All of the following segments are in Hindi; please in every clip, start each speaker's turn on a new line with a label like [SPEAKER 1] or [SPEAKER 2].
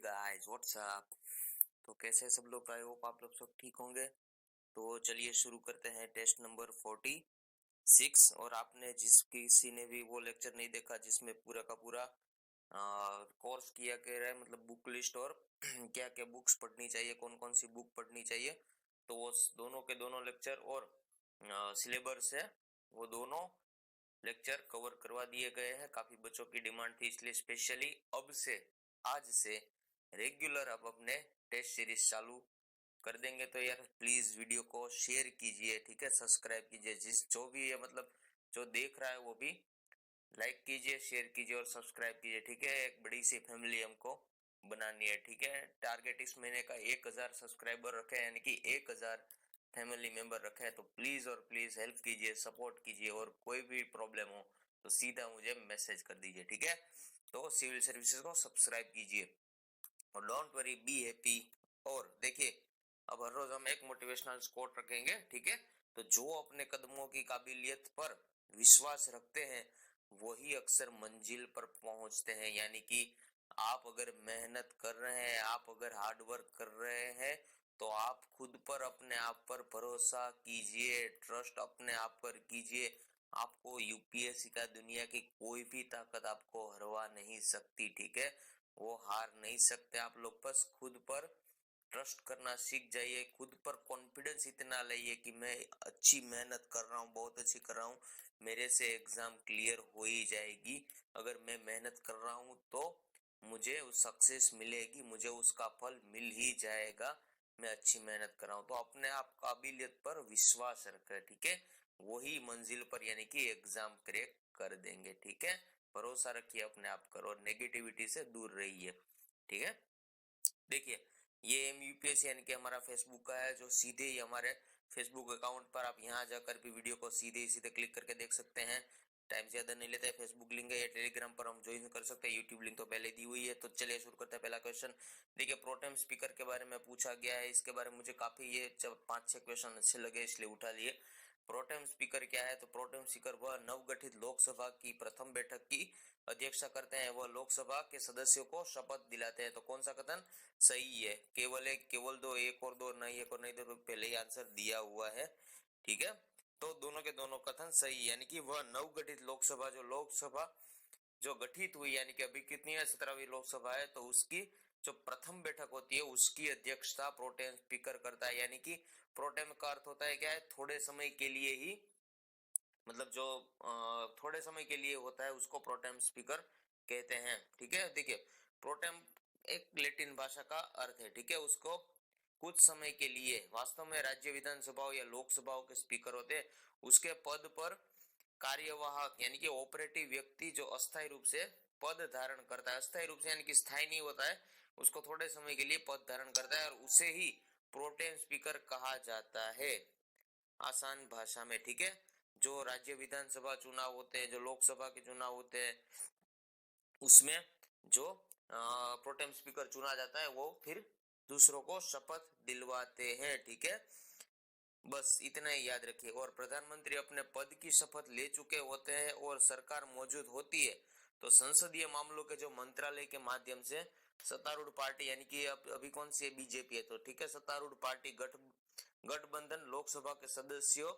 [SPEAKER 1] Guys what's up. तो कैसे सब लोग? आई होप आप लोग सब ठीक होंगे। तो चलिए शुरू करते हैं टेस्ट नंबर 46। और आपने जिस किसी ने भी वो लेक्चर नहीं देखा जिसमें पूरा का पूरा कोर्स किया गया है, मतलब बुक लिस्ट और क्या क्या बुक्स पढ़नी चाहिए, कौन कौन सी बुक पढ़नी चाहिए, तो वो दोनों के दोनों लेक्चर और सिलेबस है वो दोनों लेक्चर कवर करवा दिए गए हैं। काफी बच्चों की डिमांड थी, इसलिए स्पेशली अब से आज से रेगुलर अब अपने टेस्ट सीरीज चालू कर देंगे। तो यार प्लीज वीडियो को शेयर कीजिए, ठीक है, सब्सक्राइब कीजिए, जिस जो भी है मतलब जो देख रहा है वो भी लाइक कीजिए, शेयर कीजिए और सब्सक्राइब कीजिए, ठीक है। एक बड़ी सी फैमिली हमको बनानी है, ठीक है। टारगेट इस महीने का 1000 सब्सक्राइबर रखे हैं, यानी कि 1000 फैमिली मेंबर रखे हैं। तो प्लीज और प्लीज हेल्प कीजिए, सपोर्ट कीजिए, और कोई भी प्रॉब्लम हो तो सीधा मुझे मैसेज कर दीजिए, ठीक है। तो सिविल सर्विसेज को सब्सक्राइब कीजिए और डोंट वरी, बी हैप्पी। और देखिए अब हर रोज हम एक मोटिवेशनल कोट रखेंगे, ठीक है। तो जो अपने कदमों की काबिलियत पर विश्वास रखते हैं वही अक्सर मंजिल पर पहुंचते हैं। यानी कि आप अगर मेहनत कर रहे हैं, आप अगर हार्ड वर्क कर रहे हैं, तो आप खुद पर, अपने आप पर भरोसा कीजिए, ट्रस्ट अपने आप पर कीजिए। आपको यूपीएससी का दुनिया की कोई भी ताकत आपको हरवा नहीं सकती, ठीक है। वो हार नहीं सकते आप लोग। बस खुद पर ट्रस्ट करना सीख जाइए, खुद पर कॉन्फिडेंस इतना लाइए कि मैं अच्छी मेहनत कर रहा हूँ, बहुत अच्छी कर रहा हूँ, मेरे से एग्जाम क्लियर हो ही जाएगी। अगर मैं मेहनत कर रहा हूँ तो मुझे उस सक्सेस मिलेगी, मुझे उसका फल मिल ही जाएगा। मैं अच्छी मेहनत कर रहा हूँ। तो अपने आप काबिलियत पर विश्वास रखें, ठीक है। वही मंजिल पर यानी कि एग्जाम क्रैक कर देंगे, ठीक है। भरोसा रखिए अपने आप पर और नेगेटिविटी से दूर रहिए, ठीक है। देखिए ये एम यूपीएससी यानी कि हमारा फेसबुक का है, जो सीधे ही हमारे फेसबुक अकाउंट पर आप यहाँ जाकर भी वीडियो को सीधे सीधे क्लिक करके देख सकते हैं। टाइम ज्यादा नहीं लेता है। फेसबुक लिंक है या टेलीग्राम पर हम ज्वाइन कर सकते हैं। यूट्यूब लिंक तो पहले दी हुई है। तो चलिए शुरू करते हैं। पहला क्वेश्चन देखिए, प्रोटेम स्पीकर के बारे में पूछा गया है। इसके बारे में मुझे काफी ये जब 5-6 क्वेश्चन अच्छे लगे इसलिए उठा लिए। प्रोटेम स्पीकर क्या है? तो प्रोटेम स्पीकर वह नवगठित लोकसभा की प्रथम बैठक की अध्यक्षता करते हैं। वह लोकसभा के सदस्यों को शपथ दिलाते हैं। तो कौन सा कथन सही है? केवल एक, केवल दो, एक और दो, नहीं एक और नहीं दो, तो पहले ही आंसर दिया हुआ है, ठीक है। तो दोनों के दोनों कथन सही, यानी कि वह नवगठित लोकसभा, जो लोकसभा जो गठित हुई, यानी कि अभी कितनी है, 17वीं लोकसभा है, तो उसकी जो प्रथम बैठक होती है उसकी अध्यक्षता प्रोटेम स्पीकर करता है। यानी कि प्रोटेम का अर्थ होता है क्या है? थोड़े समय के लिए ही, मतलब जो थोड़े समय के लिए होता है उसको प्रोटेम स्पीकर कहते हैं, ठीक है। देखिए प्रोटेम एक लैटिन भाषा का अर्थ है, ठीक है। उसको कुछ समय के लिए, वास्तव में राज्य विधानसभाओं या लोकसभाओं के स्पीकर होते हैं। उसके पद पर कार्यवाहक यानी कि ऑपरेटिव व्यक्ति जो अस्थायी रूप से पद धारण करता है, अस्थायी रूप से यानी कि स्थायी नहीं होता है, उसको थोड़े समय के लिए पद धारण करता है और उसे ही प्रोटेम स्पीकर कहा जाता है, आसान भाषा में, ठीक है। जो राज्य विधानसभा चुनाव होते हैं, जो लोकसभा के चुनाव होते हैं, उसमें जो प्रोटेम स्पीकर चुना जाता है वो फिर दूसरों को शपथ दिलवाते हैं, ठीक है। बस इतना ही याद रखिए। और प्रधानमंत्री अपने पद की शपथ ले चुके होते हैं और सरकार मौजूद होती है, तो संसदीय मामलों के जो मंत्रालय के माध्यम से सत्तारूढ़ पार्टी, यानी कि अब अभी कौन सी है? बीजेपी है, तो ठीक है, सत्तारूढ़ पार्टी गठबंधन लोकसभा के सदस्यों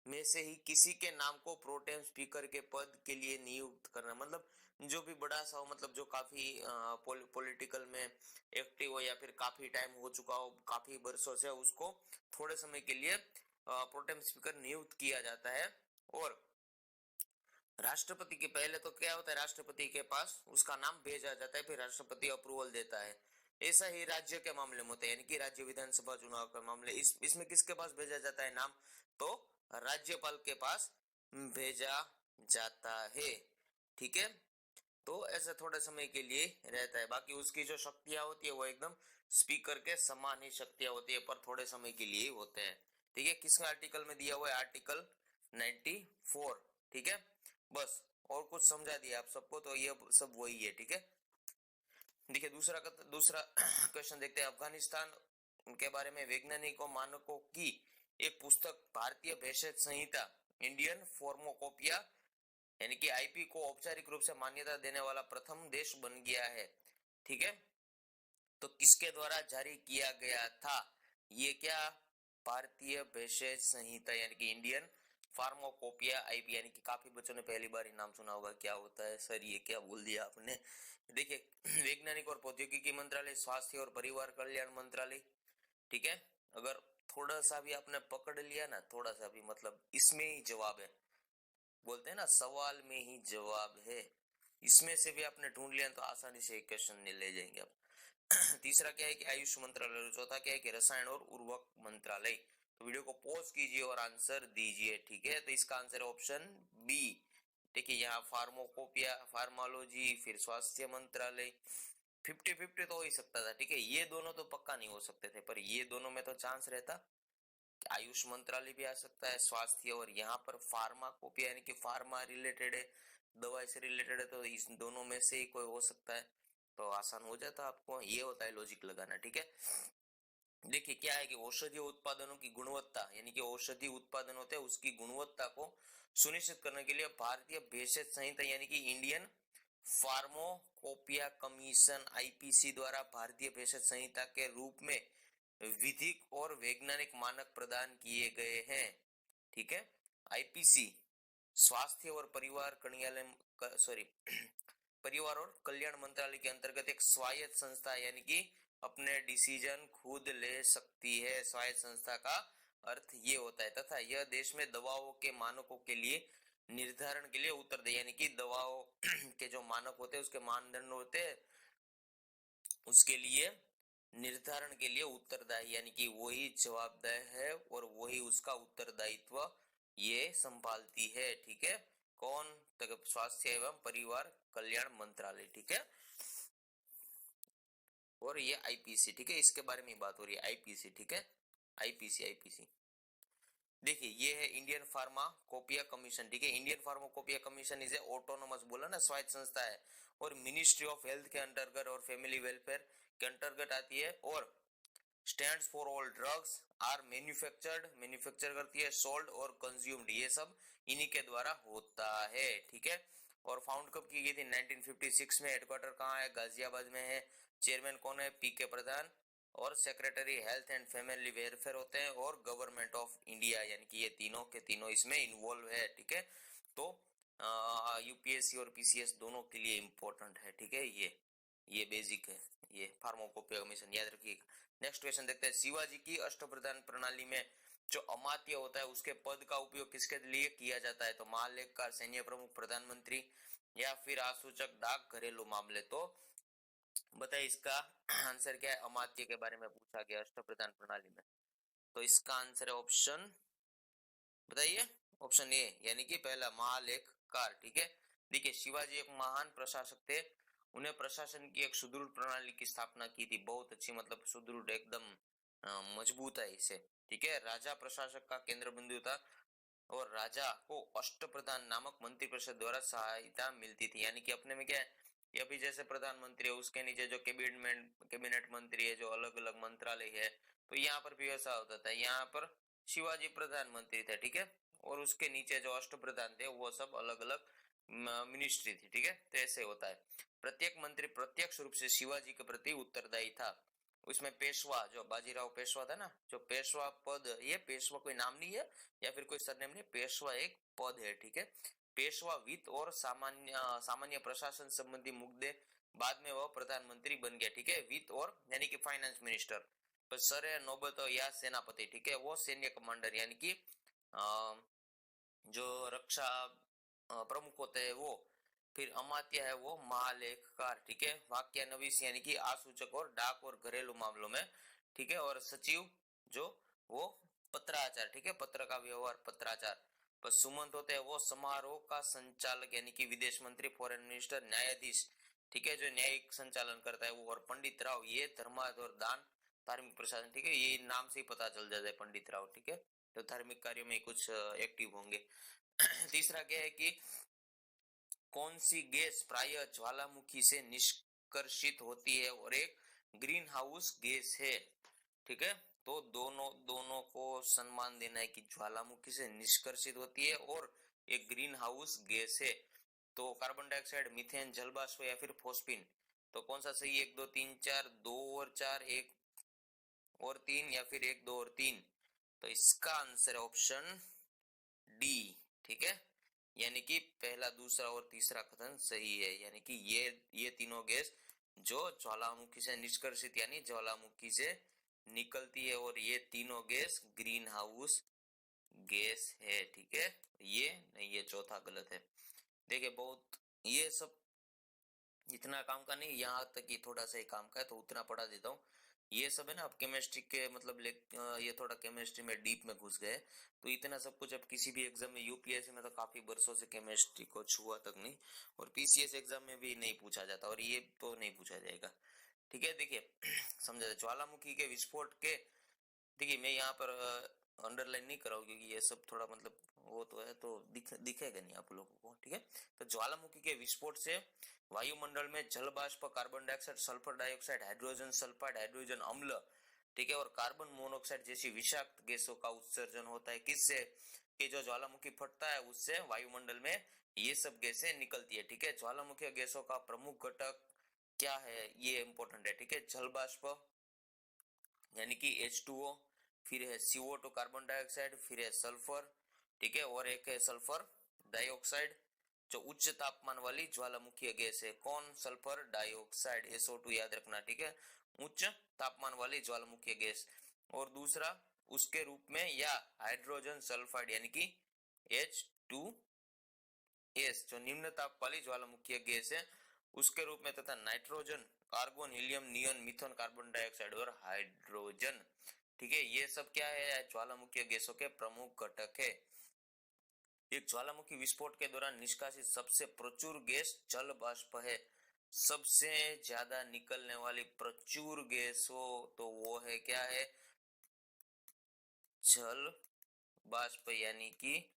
[SPEAKER 1] में से ही किसी के नाम को प्रोटेम स्पीकर के पद के लिए नियुक्त करना। मतलब जो भी बड़ा सा हो, मतलब जो काफी पॉलिटिकल में एक्टिव हो या फिर काफी टाइम हो चुका हो, काफी वर्षों से, उसको थोड़े समय के लिए प्रोटेम स्पीकर नियुक्त किया जाता है। और राष्ट्रपति के पहले तो क्या होता है, राष्ट्रपति के पास उसका नाम भेजा जाता है, फिर राष्ट्रपति अप्रूवल देता है। ऐसा ही राज्य के मामले में होता है, यानी कि राज्य विधानसभा चुनाव के मामले, इसमें किसके पास भेजा जाता है नाम? तो राज्यपाल के पास भेजा जाता है, ठीक है। तो ऐसे थोड़े समय के लिए रहता है। बाकी उसकी जो शक्तियां होती है वो एकदम स्पीकर के समान ही शक्तियां होती है, पर थोड़े समय के लिए होते हैं, ठीक है। किसका आर्टिकल में दिया हुआ है? आर्टिकल 94, ठीक है। बस और कुछ समझा दिया आप सबको, तो ये सब वही है, ठीक है। देखिए दूसरा क्वेश्चन देखते हैं। अफगानिस्तान के बारे में वैज्ञानिकों मानकों की एक पुस्तक भारतीय भेषज संहिता, इंडियन फॉर्मोकोपिया यानी कि आईपी को औपचारिक रूप से मान्यता देने वाला प्रथम देश बन गया है, ठीक है। तो किसके द्वारा जारी किया गया था? ये क्या? भारतीय भेषज संहिता यानी कि इंडियन फार्माकोपिया आईपी, यानी कि काफी बच्चों ने पहली बार ही नाम सुना होगा। क्या होता है सर, ये क्या बोल दिया आपने? देखिए वैज्ञानिक और प्रौद्योगिकी मंत्रालय, स्वास्थ्य और परिवार कल्याण मंत्रालय, ठीक है। अगर थोड़ा सा भी आपने पकड़ लिया ना, थोड़ा सा भी, मतलब इसमें ही जवाब है। बोलते हैं ना, सवाल में ही जवाब है। इसमें से भी आपने ढूंढ लिया तो आसानी से एक क्वेश्चन ले जाएंगे आप। तीसरा क्या है कि आयुष मंत्रालय। चौथा क्या है कि रसायन और उर्वरक मंत्रालय। तो वीडियो को पॉज कीजिए और आंसर दीजिए, ठीक है। तो इसका आंसर है ऑप्शन बी। देखिए यहाँ फार्माकोपिया, फार्मालोजी, फिर स्वास्थ्य मंत्रालय। 50-50 तो हो ही सकता था, ठीक है। ये दोनों तो पक्का नहीं हो सकते थे, पर ये दोनों में तो चांस रहता। आयुष मंत्रालय भी आ सकता है, स्वास्थ्य, और यहाँ पर फार्माकोपिया यानी कि फार्मा रिलेटेड है, दवाई से रिलेटेड है, तो इस दोनों में से ही कोई हो सकता है। तो आसान हो जाता आपको, ये होता है लॉजिक लगाना, ठीक है। देखिए क्या है कि औषधीय उत्पादनों की गुणवत्ता, यानी कि औषधि उत्पादन होते हैं उसकी गुणवत्ता को सुनिश्चित करने के लिए भारतीय भेषज संहिता यानी कि इंडियन फार्माकोपिया कमीशन आईपीसी द्वारा भारतीय भेषज संहिता के रूप में विधिक और वैज्ञानिक मानक प्रदान किए गए हैं, ठीक है। आईपीसी स्वास्थ्य और परिवार कल्याण, सॉरी परिवार और कल्याण मंत्रालय के अंतर्गत एक स्वायत्त संस्था, यानी कि अपने डिसीजन खुद ले सकती है। स्वायत्त संस्था का अर्थ ये होता है। तथा यह देश में दवाओं के मानकों के लिए निर्धारण के लिए उत्तरदायी, यानी कि दवाओं के जो मानक होते हैं उसके मानदंड होते हैं, उसके लिए निर्धारण के लिए उत्तरदायी, यानी कि वही जवाबदेह है और वही उसका उत्तरदायित्व ये संभालती है, ठीक है। कौन? तो स्वास्थ्य एवं परिवार कल्याण मंत्रालय, ठीक है। और ये आईपीसी, ठीक है, इसके बारे में बात हो रही है, आईपीसी, ठीक है। आईपीसी, आईपीसी देखिए ये है इंडियन फार्माकोपिया कमीशन, ठीक है। Indian pharmacopoeia commission is a autonomous, बोला ना, स्वायत्त संस्था है, और मिनिस्ट्री ऑफ हेल्थ के अंतर्गत और फैमिली वेलफेयर के अंतर्गत आती है, और stands for all drugs are manufactured, manufacture करती है, सोल्ड और कंज्यूम्ड, ये सब इन्हीं के द्वारा होता है, ठीक है। और फाउंड कब की गई थी? 1956 में। हेडक्वार्टर कहाँ है? गाजियाबाद में है। चेयरमैन कौन है? पीके प्रधान। और secretary health and family welfare होते हैं, और गवर्नमेंट ऑफ इंडिया, यानी कि ये तीनों के तीनों इसमें इन्वॉल्व है, ठीक है। तो यूपीएससी और पीसीएस दोनों के लिए इंपॉर्टेंट है, ठीक है। ये बेसिक है, ये फार्माकोपिया कमीशन याद रखिएगा। नेक्स्ट क्वेश्चन देखते हैं। शिवाजी की अष्टप्रधान प्रणाली में जो अमात्य होता है उसके पद का उपयोग किसके लिए किया जाता है? तो महालेखकार, सैन्य प्रमुख, प्रधानमंत्री, या फिर आसूचक, डाक, घरेलू मामले। तो बताइए इसका आंसर क्या है? अमात्य के बारे में पूछा गया अष्टप्रधान प्रणाली में, तो इसका आंसर है ऑप्शन, बताइए, ऑप्शन ए, यानी कि पहला महालेखकार, ठीक है। देखिए शिवाजी एक महान प्रशासक थे, उन्हें प्रशासन की एक सुदृढ़ प्रणाली की स्थापना की थी, बहुत अच्छी, मतलब सुदृढ़, एकदम मजबूत है इसे, ठीक है। राजा प्रशासक का केंद्र बिंदु था, और राजा को अष्टप्रधान नामक मंत्रिपरिषद द्वारा सहायता मिलती थी, यानी कि अपने में क्या है, ये अभी जैसे प्रधानमंत्री है उसके नीचे जो कैबिनेट मंत्री है, जो अलग अलग मंत्रालय है, तो यहाँ पर भी ऐसा होता था। यहाँ पर शिवाजी प्रधानमंत्री थे, ठीक है, और उसके नीचे जो अष्टप्रधान थे वो सब अलग अलग मिनिस्ट्री थी, ठीक है। तो ऐसे होता है। प्रत्येक मंत्री प्रत्यक्ष रूप से शिवाजी के प्रति उत्तरदायी था। उसमें पेशवा, जो बाजीराव पेशवा था ना, जो पेशवा पद, ये पेशवा कोई नाम नहीं है या फिर कोई सरनेम नहीं, पेशवा एक पद है, ठीक है। पेशवा वित्त और सामान्य प्रशासन संबंधी मुद्दे, बाद में वह प्रधानमंत्री बन गया, ठीक है, वित्त और यानी कि फाइनेंस मिनिस्टर। तो सर है नौबत या सेनापति, ठीक है, वो सैन्य कमांडर, यानी कि जो रक्षा प्रमुख होते हैं वो। फिर अमात्य है वो महालेखकार, ठीक है। वाक्यानवीस यानी कि आसूचक और डाक और घरेलू मामलों में, ठीक है। और सचिव जो वो पत्राचार, ठीक है, पत्र का व्यवहार, पत्राचार। पर सुमंत होते हैं वो समारोह का संचालक, यानी कि विदेश मंत्री, फॉरेन मिनिस्टर, न्यायाधीश, ठीक है, जो न्यायिक संचालन करता है वो। और पंडित राव ये धर्मार्थ और दान, धार्मिक प्रशासन, ठीक है, ये नाम से ही पता चल जाता है पंडित राव, ठीक है, तो धार्मिक कार्यों में कुछ एक्टिव होंगे। तीसरा क्या है कि कौन सी गैस प्रायः ज्वालामुखी से निष्कर्षित होती है और एक ग्रीन हाउस गैस है, ठीक है। तो दोनों दोनों को सम्मान देना है कि ज्वालामुखी से निष्कर्षित होती है और एक ग्रीन हाउस गैस है। तो कार्बन डाइऑक्साइड, मीथेन, जलवाष्प या फिर फॉस्फिन। तो कौन सा सही, 1 2 3 4, 2 और 4, 1 और 3, या फिर 1 2 और 3? तो इसका आंसर है ऑप्शन डी। ठीक है, यानी कि पहला, दूसरा और तीसरा कथन सही है, यानी कि ये तीनों गैस जो ज्वालामुखी से निष्कर्षित यानी ज्वालामुखी से निकलती है, और ये तीनों गैस ग्रीन हाउस गैस है। ठीक है, ये नहीं, ये चौथा गलत है। देखिए, बहुत ये सब इतना काम का नहीं, यहाँ तक कि थोड़ा सा ही काम का है, तो उतना पढ़ा देता हूँ। ये सब है ना, अब केमिस्ट्री के मतलब ये थोड़ा केमिस्ट्री में डीप में घुस गए, तो इतना सब कुछ अब किसी भी एग्जाम में, यूपीएससी में तो काफी वर्षों से केमिस्ट्री को छुआ तक नहीं, और पीसीएस एग्जाम में भी नहीं पूछा जाता, और ये तो नहीं पूछा जाएगा। ठीक है, देखिए समझा, ज्वालामुखी के विस्फोट के, देखिए मैं यहाँ पर अंडरलाइन नहीं कराऊँ, क्योंकि ये सब थोड़ा मतलब वो तो है, तो दिखेगा नहीं आप लोगों को। ठीक है, तो ज्वालामुखी के विस्फोट से वायुमंडल में जल बाष्प, carbon dioxide, sulphur dioxide, hydrogen sulphide, hydrogen अम्ल, ठीक है, और कार्बन मोनोऑक्साइड जैसी विषाक्त गैसों का उत्सर्जन होता है। किससे? कि जो ज्वालामुखी फटता है उससे वायुमंडल में ये सब गैसें निकलती है। ठीक है, ज्वालामुखी गैसों का प्रमुख घटक क्या है, ये इंपॉर्टेंट है। ठीक है, जल बाष्प यानी कि H2O, फिर है CO2 कार्बन डाइऑक्साइड, फिर है सल्फर, ठीक है, और एक है सल्फर डाइऑक्साइड, जो उच्च तापमान वाली ज्वालामुखी गैस है। कौन? सल्फर डाइऑक्साइड, SO2 याद रखना। ठीक है, उच्च तापमान वाली ज्वालामुखी गैस। और दूसरा उसके रूप में, या हाइड्रोजन सल्फाइड यानी कि H2S, जो निम्न ताप वाली ज्वालामुखी गैस है उसके रूप में, तथा nitrogen, argon, helium, neon, methane, carbon dioxide और हाइड्रोजन। ठीक है, ये सब क्या है? ज्वालामुखी गैसों के प्रमुख घटक है। एक ज्वालामुखी विस्फोट के दौरान निष्कासित सबसे प्रचुर गैस जल बाष्प है। सबसे ज्यादा निकलने वाली प्रचुर गैस हो तो वो है, क्या है? जल बाष्प, यानी कि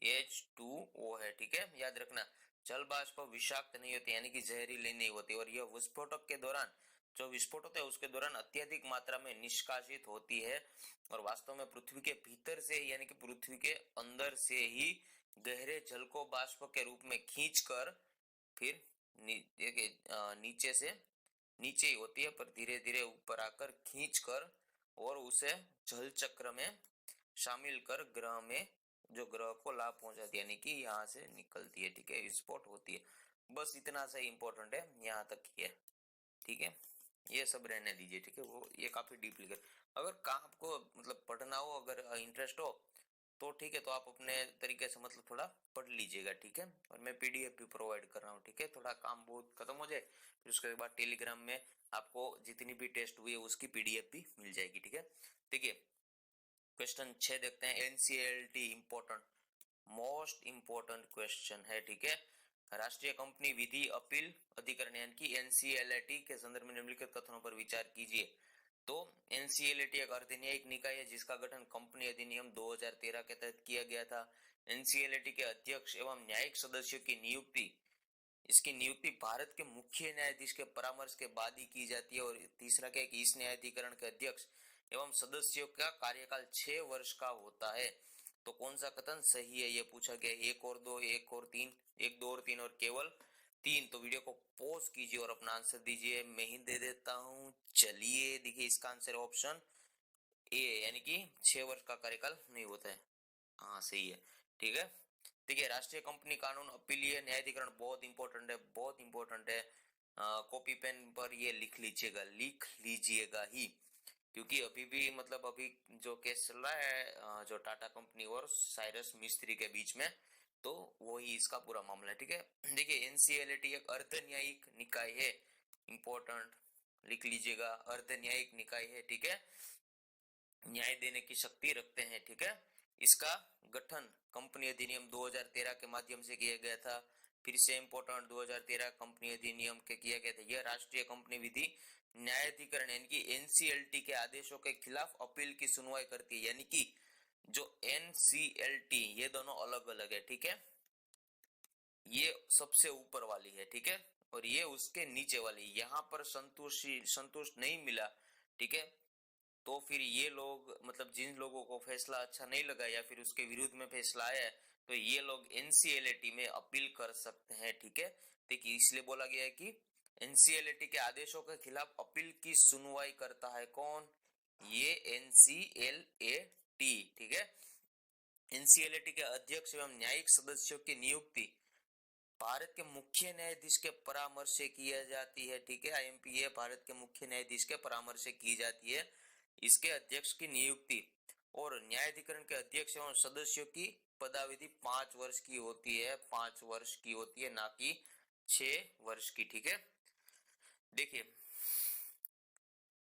[SPEAKER 1] H2O है। ठीक है, याद रखना, जल बाष्प विषाक्त नहीं होती, यानी कि जहरीली नहीं होती, और यह विस्फोटक के दौरान, जो विस्फोट होता है उसके दौरान अत्यधिक मात्रा में निष्कासित होती है, और वास्तव में पृथ्वी के भीतर से, यानी कि पृथ्वी के अंदर से ही गहरे जल को बाष्प के रूप में खींचकर फिर नीचे से, नीचे ही होती है पर धीरे धीरे ऊपर आकर खींचकर, और उसे जल चक्र में शामिल कर ग्रह में, जो ग्रह को लाभ पहुंचाती है, यानी कि यहाँ से निकलती है। ठीक है, विस्फोट होती है। बस इतना सा इंपॉर्टेंट है, यहाँ तक ही है। ठीक है, ये सब रहने दीजिए। ठीक है, वो ये काफी डीपली कर, अगर काम आपको मतलब पढ़ना हो, अगर इंटरेस्ट हो तो ठीक है, तो आप अपने तरीके से मतलब थोड़ा पढ़ लीजिएगा। ठीक है, और मैं पीडीएफ भी प्रोवाइड कर रहा हूँ। ठीक है, थोड़ा काम बहुत खत्म हो जाए, फिर उसके बाद टेलीग्राम में आपको जितनी भी टेस्ट हुई है उसकी पीडीएफ भी मिल जाएगी। ठीक है, देखिए क्वेश्चन 6 देखते हैं। NCLT important, most important question है। ठीक है, राष्ट्रीय कंपनी विधि अपील अधिकरण यानी कि एनसीएलटी के संदर्भ में निम्नलिखित कथनों पर विचार कीजिए। तो एनसीएलटी एक अर्धन्यायिक निकाय है जिसका गठन कंपनी अधिनियम 2013 के तहत किया गया था। एनसीएलटी के अध्यक्ष एवं न्यायिक सदस्यों की नियुक्ति, इसकी नियुक्ति भारत के मुख्य न्यायाधीश के परामर्श के बाद ही की जाती है। और तीसरा क्या है कि इस न्यायाधिकरण के अध्यक्ष एवं सदस्यों का कार्यकाल 6 वर्ष का होता है। तो कौन सा कथन सही है, ये पूछा गया। 1 और 2, 1 और 3, 1 2 और 3 और केवल 3। तो वीडियो को पॉज कीजिए और अपना आंसर दीजिए, मैं ही दे देता हूँ। चलिए, देखिए इसका आंसर ऑप्शन ए, यानी कि 6 वर्ष का कार्यकाल नहीं होता है। हाँ सही है। ठीक है, देखिए राष्ट्रीय कंपनी कानून अपीलीय न्यायाधिकरण बहुत इंपॉर्टेंट है, बहुत इंपॉर्टेंट है। कॉपी पेन पर ये लिख लीजिएगा, लिख लीजिएगा ही, क्योंकि अभी भी मतलब अभी जो केस चल रहा है जो टाटा कंपनी और साइरस मिस्त्री के बीच में, तो वही इसका पूरा मामला है। ठीक है, देखिए एनसीएलटी एक अर्धन्यायिक निकाय है, इंपॉर्टेंट, लिख लीजिएगा, अर्धन्यायिक निकाय है। ठीक है, न्याय देने की शक्ति रखते हैं। ठीक है, इसका गठन कंपनी अधिनियम 2013 के माध्यम से किया गया था। फिर से इंपॉर्टेंट, 2013 कंपनी अधिनियम के किया गया था। यह राष्ट्रीय कंपनी विधि न्यायाधिकरण यानी कि एनसीएलटी के आदेशों के खिलाफ अपील की सुनवाई करती है, यानी कि जो एनसीएलटी, ये दोनों अलग अलग है। ठीक है, ये सबसे ऊपर वाली है। ठीक है, और ये उसके नीचे वाली, यहाँ पर संतुष्ट नहीं मिला। ठीक है, तो फिर ये लोग मतलब जिन लोगों को फैसला अच्छा नहीं लगा या फिर उसके विरुद्ध में फैसला आया है, तो ये लोग एनसीएलटी में अपील कर सकते हैं। ठीक है, देखिए इसलिए बोला गया है कि एनसीएलटी के आदेशों के खिलाफ अपील की सुनवाई करता है कौन? ये एनसीएलएटी, ठीक है। एनसीएलटी के अध्यक्ष एवं न्यायिक सदस्यों की नियुक्ति भारत के मुख्य न्यायाधीश के परामर्श से की जाती है, ठीक है। आईएमपीए भारत के मुख्य न्यायाधीश के परामर्श से की जाती है। इसके अध्यक्ष की नियुक्ति और न्यायाधिकरण के अध्यक्ष एवं सदस्यों की पदावधि 5 वर्ष की होती है, 5 वर्ष की होती है, ना कि 6 वर्ष की, ठीक है। देखिए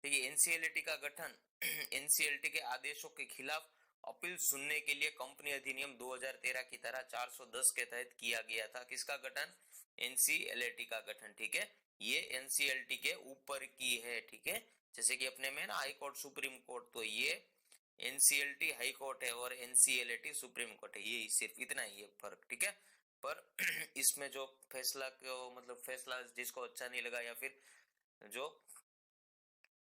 [SPEAKER 1] एनसीएलटी का गठन एनसीएलटी के आदेशों के खिलाफ अपील सुनने के लिए कंपनी अधिनियम 2013 की धारा 410 के तहत किया गया था। किसका गठन? एनसीएलटी का गठन, ठीक है। ये एनसीएलटी के ऊपर की है, ठीक है। जैसे कि अपने में ना हाई कोर्ट सुप्रीम कोर्ट, तो ये एनसीएलटी हाई कोर्ट है और एनसीएलटी सुप्रीम कोर्ट है। ये सिर्फ इतना ही है फर्क, ठीक है। पर इसमें जो फैसला को मतलब फैसला जिसको अच्छा नहीं लगा या फिर जो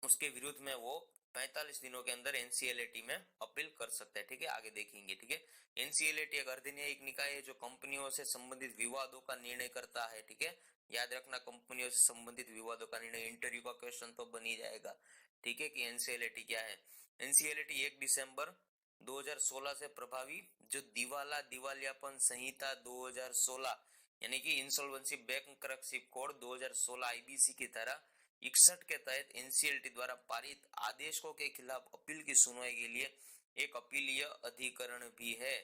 [SPEAKER 1] उसके विरुद्ध में वो 45 दिनों के अंदर एनसीएलटी में अपील कर सकता है, ठीक है। आगे देखेंगे, ठीक है। एनसीएलटी एक अर्धन्यायिक निकाय है जो कंपनियों से संबंधित विवादों का निर्णय करता है, ठीक है। याद रखना, कंपनियों से संबंधित विवादों का निर्णय, इंटरव्यू का क्वेश्चन तो बन ही जाएगा, ठीक है, कि एनसीएलटी क्या है। एनसीएलटी 1 दिसंबर 2016 से प्रभावी जो दिवालियापन संहिता 2016 यानी कि इंसॉल्वेंसी बैंकरप्सी कोड 2016 आईबीसी की तरह 61 के तहत एनसीएलटी द्वारा पारित आदेशों के खिलाफ अपील की सुनवाई के लिए एक अपीलीय अधिकरण भी है,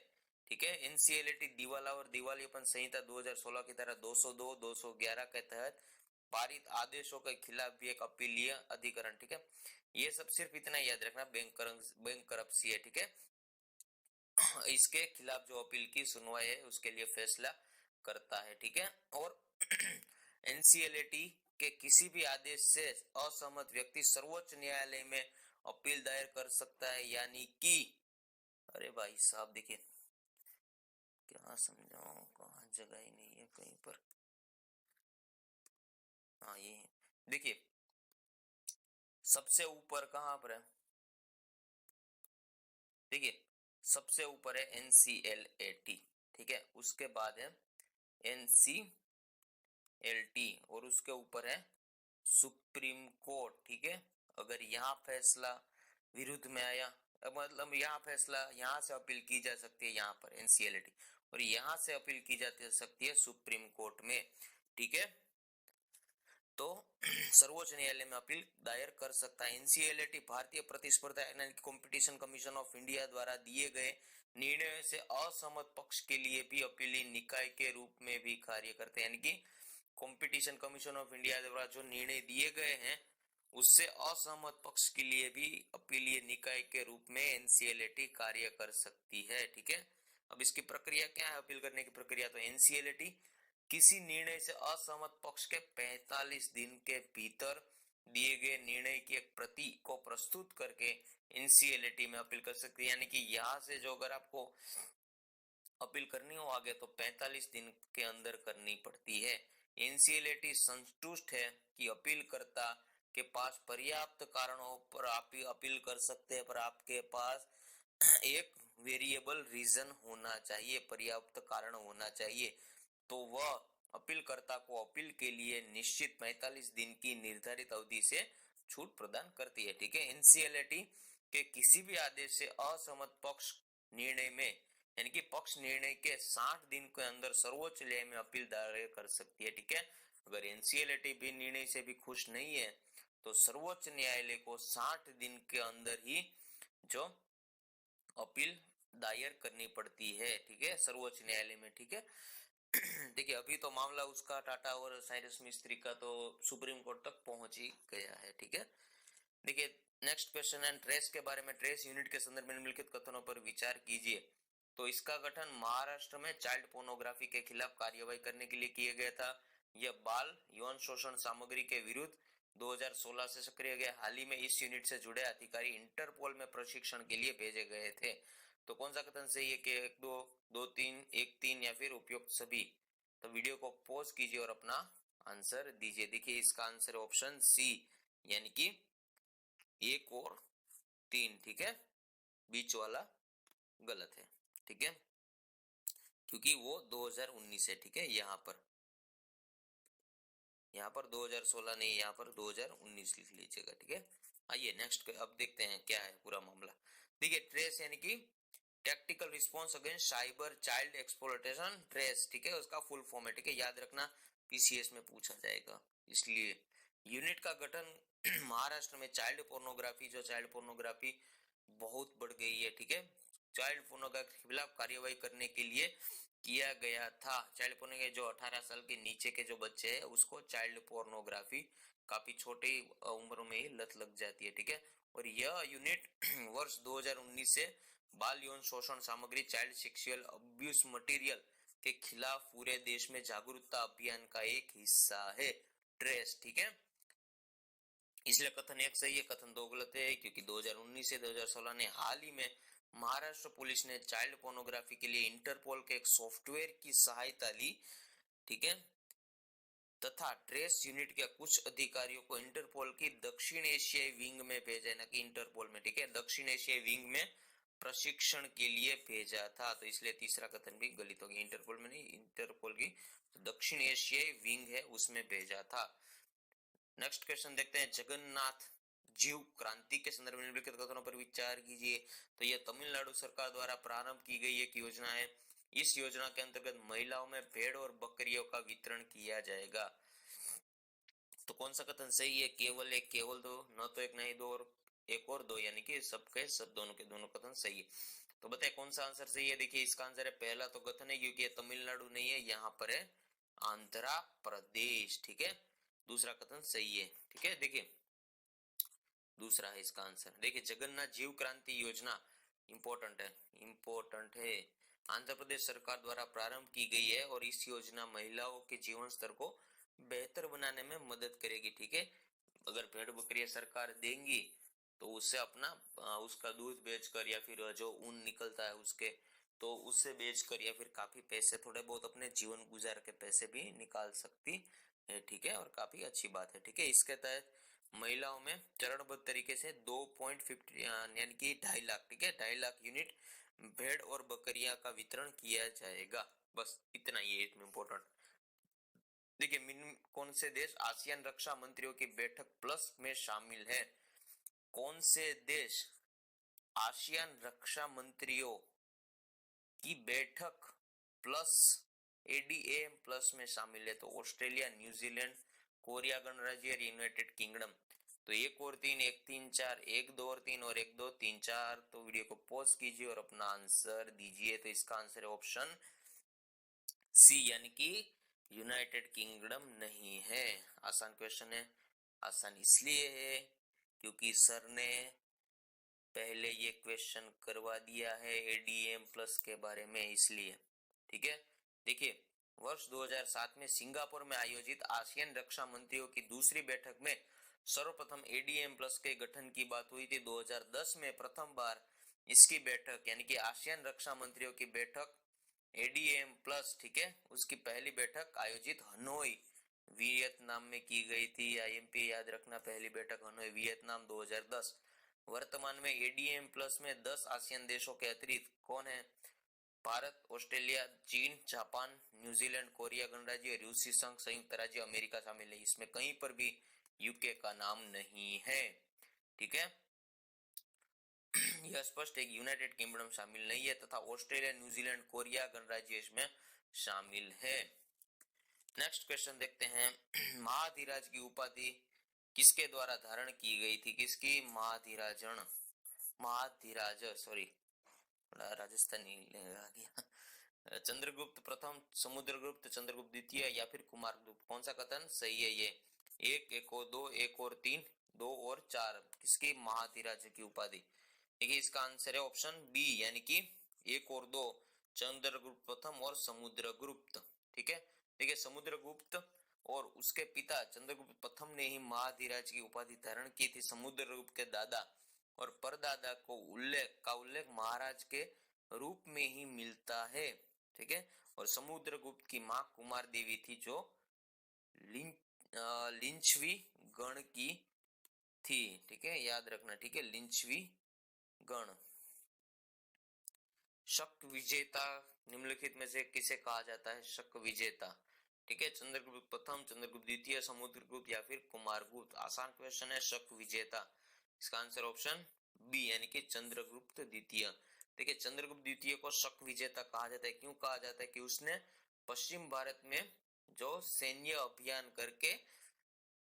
[SPEAKER 1] ठीक है। एनसीएलटी दिवाला और दिवालियापन संहिता 2016 की तरह 202, 211 के तहत पारित आदेशों के खिलाफ भी एक अपीलीय अधिकरण, ठीक है। ये सब सिर्फ इतना याद रखना, बैंकरप्सी है, ठीक है। इसके खिलाफ जो अपील की सुनवाई है उसके लिए फैसला करता है, ठीक है। और एनसीएलटी के किसी भी आदेश से असहमत व्यक्ति सर्वोच्च न्यायालय में अपील दायर कर सकता है, यानी कि अरे भाई साहब देखिए क्या समझाऊं, कहाँ जगह ही नहीं है कहीं पर। हाँ ये देखिए सबसे ऊपर कहाँ पर है, देखिए सबसे ऊपर है एनसीएलटी, ठीक है। उसके बाद है एनसीएलटी और उसके ऊपर है सुप्रीम कोर्ट, ठीक है। अगर यहाँ फैसला विरुद्ध में आया, मतलब यहाँ फैसला यहाँ से अपील की जा सकती है यहाँ पर एनसीएलटी, और यहाँ से अपील की जा सकती है सुप्रीम कोर्ट में, ठीक है। तो सर्वोच्च न्यायालय में अपील दायर कर सकता है। एनसीएलटी भारतीय प्रतिस्पर्धा यानी कंपटीशन कमीशन ऑफ इंडिया द्वारा दिए गए निर्णयों से असहमत पक्ष के लिए भी अपीली निकाय के रूप में भी कार्य करते हैं, यानी कि कंपटीशन कमीशन ऑफ इंडिया द्वारा जो निर्णय दिए गए हैं उससे असहमत पक्ष के लिए भी अपीलीय निकाय के रूप में एनसीएलटी कार्य कर सकती है, ठीक है। अब इसकी प्रक्रिया क्या है, अपील करने की प्रक्रिया? तो एनसीएलटी किसी निर्णय से असहमत पक्ष के 45 दिन के भीतर दिए गए निर्णय की एक प्रति को प्रस्तुत करके एनसीएलटी में अपील कर सकती है। यानी कि यहाँ से जो अगर आपको अपील करनी हो आगे तो 45 दिन के अंदर करनी पड़ती है। एनसीएलटी संतुष्ट है कि अपीलकर्ता के पास पर्याप्त कारणों पर आप अपील कर सकते हैं, पर आपके पास एक वेरिएबल रीजन होना चाहिए, पर्याप्त कारण होना चाहिए। तो वह अपीलकर्ता को अपील के लिए निश्चित 45 दिन की निर्धारित अवधि से छूट प्रदान करती है, ठीक है। एनसीएलटी के किसी भी आदेश से असहमत पक्ष निर्णय में यानी कि पक्ष निर्णय के 60 दिन के अंदर सर्वोच्च न्यायालय में अपील दायर कर सकती है, ठीक है। अगर एनसीएलटी भी निर्णय से भी खुश नहीं है तो सर्वोच्च न्यायालय को 60 दिन के अंदर ही जो अपील दायर करनी पड़ती है, ठीक है, सर्वोच्च न्यायालय में, ठीक है। देखिए अभी तो मामला उसका टाटा और साइरस मिस्त्री का तो सुप्रीम कोर्ट तक पहुंच ही गया है, ठीक है। देखिए नेक्स्ट क्वेश्चन है ट्रेस के बारे में। ट्रेस यूनिट के संदर्भ में निम्नलिखित कथनों पर विचार कीजिए। तो इसका गठन महाराष्ट्र में चाइल्ड पोर्नोग्राफी के खिलाफ कार्यवाही करने के लिए किया गया था। यह बाल यौन शोषण सामग्री के विरुद्ध 2016 से सक्रिय गया। हाल ही में इस यूनिट से जुड़े अधिकारी इंटरपोल में प्रशिक्षण के लिए भेजे गए थे। तो कौन सा कथन सही है कि 1 2 2 3 1 3 या फिर उपयुक्त सभी? तो वीडियो को पॉज कीजिए और अपना आंसर दीजिए। देखिए इसका आंसर ऑप्शन सी यानी कि 1 और 3, ठीक है, बीच वाला गलत है, ठीक है, क्योंकि वो 2019 है, ठीक है। यहाँ पर यहाँ पर 2016 नहीं, यहाँ पर 2019 लिख लीजिएगा, ठीक है। आइए नेक्स्ट अब देखते हैं क्या है पूरा मामला। देखिए ट्रेस यानी कि tactical response against cyber child exploitation, trace, ठीक है, उसका फुल फॉर्म है, ठीक है, याद रखना पीसीएस में पूछा जाएगा। इसलिए यूनिट का गठन महाराष्ट्र में चाइल्ड पोर्नोग्राफी, जो चाइल्ड पोर्नोग्राफी बहुत बढ़ गई है, ठीक है, चाइल्ड पोर्नोग्राफी के खिलाफ कार्यवाही करने के लिए किया गया था। चाइल्ड पोर्नोग्राफी जो 18 साल के नीचे के जो बच्चे हैं उसको चाइल्ड पोर्नोग्राफी काफी छोटी उम्र में ही लत लग जाती है, ठीक है। और यह यूनिट वर्ष 2019 से बाल यौन शोषण सामग्री, चाइल्ड सेक्सुअल अब्यूज मटेरियल के खिलाफ पूरे देश में जागरूकता अभियान का एक हिस्सा है ट्रेस, ठीक है। इसलिए कथन एक सही है, कथन दो गलत है, क्योंकि 2019 से 2016 ने हाल ही में महाराष्ट्र पुलिस ने चाइल्ड पोर्नोग्राफी के लिए इंटरपोल के एक सॉफ्टवेयर की सहायता ली, ठीक है, तथा ट्रेस यूनिट के कुछ अधिकारियों को इंटरपोल की दक्षिण एशियाई विंग में भेजा, ना कि इंटरपोल में, ठीक है, दक्षिण एशियाई विंग में प्रशिक्षण के लिए भेजा था। तो इसलिए तीसरा कथन भी गलत हो गया, इंटरपोल में नहीं, इंटरपोल की दक्षिण एशियाई विंग है उसमें भेजा था। नेक्स्ट क्वेश्चन देखते हैं, जगन्नाथ जीव क्रांति के संदर्भ में निम्नलिखित कथनों पर विचार कीजिए। तो यह तमिलनाडु सरकार द्वारा प्रारंभ की गई एक योजना है। इस योजना के अंतर्गत महिलाओं में भेड़ और बकरियों का वितरण किया जाएगा। तो कौन सा कथन सही है? केवल एक, केवल दो, न तो एक नहीं दो और एक और दो, यानी कि सबके सब दोनों के दोनों कथन सही है। तो बताए कौन सा आंसर सही है? देखिए इसका आंसर है पहला तो कथन है, क्योंकि ये तमिलनाडु नहीं है, यहाँ पर है आंध्र प्रदेश, ठीक है। दूसरा कथन सही है, ठीक है। देखिए दूसरा है इसका आंसर। देखिए जगन्नाथ जीव क्रांति योजना इंपॉर्टेंट है, इंपॉर्टेंट है, आंध्र प्रदेश सरकार द्वारा प्रारंभ की गई है और इस योजना महिलाओं के जीवन स्तर को बेहतर बनाने में मदद करेगी, ठीक है। अगर भेड़ बकरियां सरकार देंगी तो उससे अपना उसका दूध बेचकर या फिर जो ऊन निकलता है उसके, तो उससे बेचकर या फिर काफी पैसे थोड़े बहुत अपने जीवन गुजार के पैसे भी निकाल सकती है, ठीक है, और काफी अच्छी बात है, ठीक है। इसके तहत महिलाओं में चरणबद्ध तरीके से 2.50 यानी कि 2.5 लाख, ठीक है, 2.5 लाख यूनिट भेड़ और बकरियां का वितरण किया जाएगा। बस इतना ही है इसमें इम्पोर्टेंट। देखिए कौन से देश आसियान रक्षा मंत्रियों की बैठक प्लस में शामिल है? कौन से देश आसियान रक्षा मंत्रियों की बैठक प्लस एडीएम प्लस में शामिल है? तो ऑस्ट्रेलिया, न्यूजीलैंड, कोरिया गणराज्य और यूनाइटेड किंगडम। तो एक और तीन, एक तीन चार, एक दो और तीन और एक दो तीन चार। तो वीडियो को पॉज कीजिए और अपना आंसर दीजिए। तो इसका आंसर है ऑप्शन सी, यानी कि यूनाइटेड किंगडम नहीं है। आसान क्वेश्चन है, आसान इसलिए है क्योंकि सर ने पहले ये क्वेश्चन करवा दिया है एडीएम प्लस के बारे में, इसलिए, ठीक है। देखिए वर्ष 2007 में सिंगापुर में आयोजित आसियान रक्षा मंत्रियों की दूसरी बैठक में सर्वप्रथम एडीएम प्लस के गठन की बात हुई थी। 2010 में प्रथम बार इसकी बैठक यानी कि आसियान रक्षा मंत्रियों की बैठक एडीएम प्लस, ठीक है, उसकी पहली बैठक आयोजित हनोई वियतनाम में की गई थी। आईएमपी याद रखना, पहली बैठक हनोई वियतनाम 2010। वर्तमान में एडीएम प्लस में 10 आसियान देशों के अतिरिक्त कौन है? भारत, ऑस्ट्रेलिया, चीन, जापान, न्यूजीलैंड, कोरिया गणराज्य, रूसी संघ, संयुक्त राज्य अमेरिका शामिल है। इसमें कहीं पर भी यूके का नाम नहीं है, ठीक है। यह स्पष्ट है कि यूनाइटेड किंगडम शामिल नहीं है तथा ऑस्ट्रेलिया, न्यूजीलैंड, कोरिया गणराज्य इसमें शामिल है। नेक्स्ट क्वेश्चन देखते हैं, महाधिराज की उपाधि किसके द्वारा धारण की गई थी? किसकी? महाधिराजन, महाधिराज, सॉरी राजस्थानी आ गया। चंद्रगुप्त प्रथम, समुद्रगुप्त, चंद्रगुप्त द्वितीय या फिर कुमारगुप्त? कौन सा कथन सही है? ये एक, एक और दो, एक और तीन, दो और चार, किसकी? महाधिराज की उपाधि। देखिए इसका आंसर है ऑप्शन बी, यानी कि एक और दो, चंद्रगुप्त प्रथम और समुद्रगुप्त, ठीक है। देखिए समुद्रगुप्त और उसके पिता चंद्रगुप्त प्रथम ने ही महाधिराज की उपाधि धारण की थी। समुद्रगुप्त के दादा और परदादा को उल्लेख महाराज के रूप में ही मिलता है, ठीक है। और समुद्रगुप्त की मां कुमार देवी थी जो लिंचवी गण की थी, ठीक है, याद रखना, ठीक है, लिंचवी गण। शक विजेता निम्नलिखित में से किसे कहा जाता है? शक विजेता, ठीक है, चंद्रगुप्त प्रथम, चंद्रगुप्त द्वितीय, समुद्रगुप्त या फिर कुमारगुप्त। आसान क्वेश्चन है। शक विजेता, इसका आंसर ऑप्शन बी यानी कि चंद्रगुप्त द्वितीय। देखिए, चंद्रगुप्त द्वितीय को शक विजेता कहा जाता है। क्यों कहा जाता है? कि उसने पश्चिम भारत में जो सैन्य अभियान करके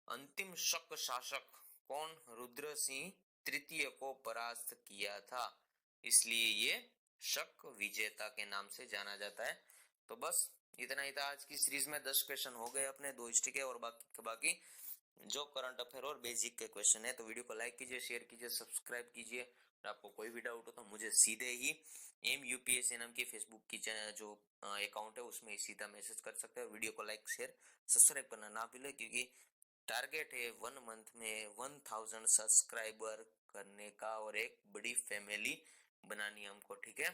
[SPEAKER 1] अंतिम शक शासक कौन, रुद्र सिंह तृतीय को परास्त किया था, इसलिए ये शक विजेता के नाम से जाना जाता है। तो बस इतना ही था आज की सीरीज में। 10 क्वेश्चन हो गए अपने, 2 हिस्ट्री के और बाकी जो करंट अफेयर और बेसिक के क्वेश्चन है। तो वीडियो को लाइक कीजिए, शेयर कीजिए, सब्सक्राइब कीजिए। और आपको कोई भी डाउट हो तो मुझे सीधे ही एम यूपीएससी नाम की फेसबुक की जो अकाउंट है उसमें सीधा मैसेज कर सकते हैं। वीडियो को लाइक शेयर सब्सक्राइब करना ना भूलें, क्योंकि टारगेट है 1 मंथ में 1000 सब्सक्राइबर करने का और एक बड़ी फैमिली बनानी है हमको। ठीक है,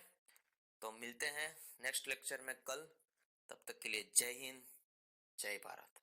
[SPEAKER 1] तो मिलते हैं नेक्स्ट लेक्चर में कल। तब तक के लिए जय हिंद, जय भारत।